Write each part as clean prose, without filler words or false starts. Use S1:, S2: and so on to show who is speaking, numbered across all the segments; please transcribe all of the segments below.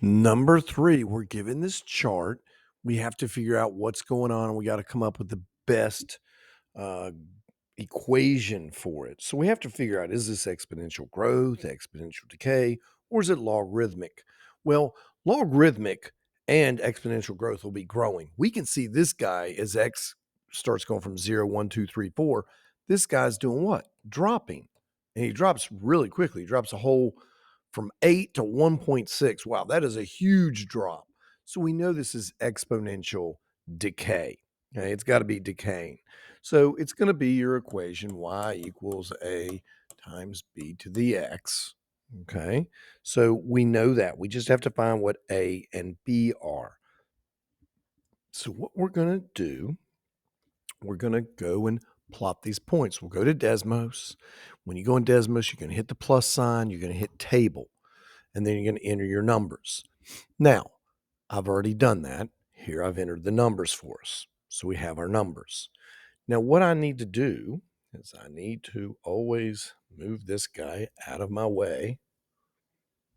S1: Number 3, we're given this chart. We have to figure out what's going on, and we gotta come up with the best, uh, equation for it. So we have to figure out, is this exponential growth, exponential decay, or is it logarithmic? Well, logarithmic and exponential growth will be growing. We can see this guy as x starts going from 0, 1, 2, 3, 4. This guy's doing what? Dropping. And he drops really quickly. He drops a whole from 8 to 1.6. Wow, that is a huge drop. So we know this is exponential decay. Okay, it's got to be decaying. So it's going to be your equation y equals a times b to the x. Okay, so we know that. We just have to find what a and b are. So what we're going to do, we're going to go and plot these points. We'll go to Desmos. When you go in Desmos, you're going to hit the plus sign, you're going to hit table, and then you're going to enter your numbers. Now, I've already done that. Here I've entered the numbers for us. So we have our numbers. Now, what I need to do is I need to always move this guy out of my way.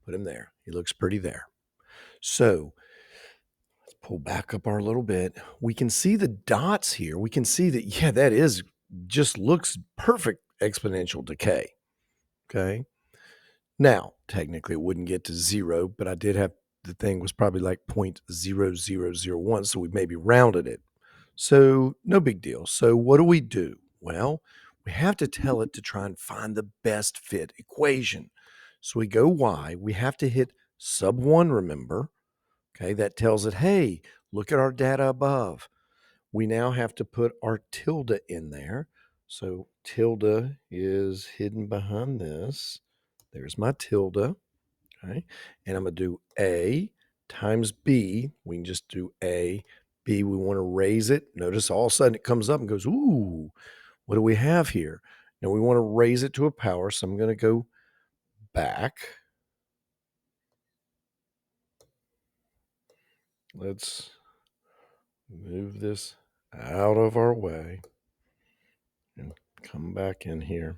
S1: Put him there. He looks pretty there. So let's pull back up our little bit. We can see the dots here. We can see that, yeah, that is just looks perfect exponential decay. Okay. Now, technically, it wouldn't get to 0, but I did have the thing was probably like 0.0001, so we maybe rounded it. So, no big deal. So, what do? Well, we have to tell it to try and find the best fit equation. So, we go y. We have to hit sub 1, remember? Okay, that tells it, hey, look at our data above. We now have to put our tilde in there. So, tilde is hidden behind this. There's my tilde, okay? And I'm going to do A times B. We can just do A, B. We want to raise it. Notice all of a sudden it comes up and goes, ooh, what do we have here? Now we want to raise it to a power, so I'm going to go back. Let's move this out of our way and come back in here.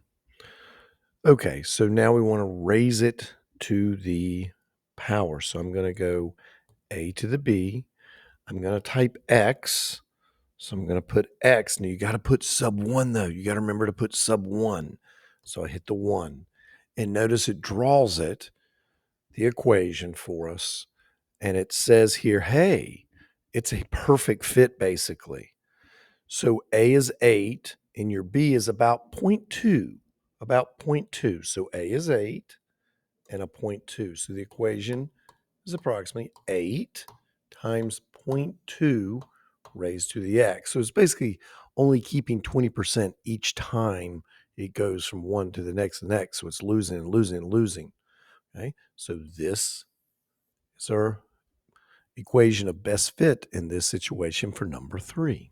S1: Okay, so now we want to raise it to the power. So I'm going to go A to the B. I'm going to type X. So I'm going to put X. Now you got to put sub 1 though. You got to remember to put sub 1. So I hit the 1. And notice it draws it, the equation for us. And it says here, hey, it's a perfect fit basically. So A is 8 and your B is about 0.2. About 0.2. So A is 8 and a 0.2. So the equation is approximately 8 times 0.2 raised to the x. So it's basically only keeping 20% each time it goes from one to the next and next. So it's losing and losing and losing. Okay. So this is our equation of best fit in this situation for number 3.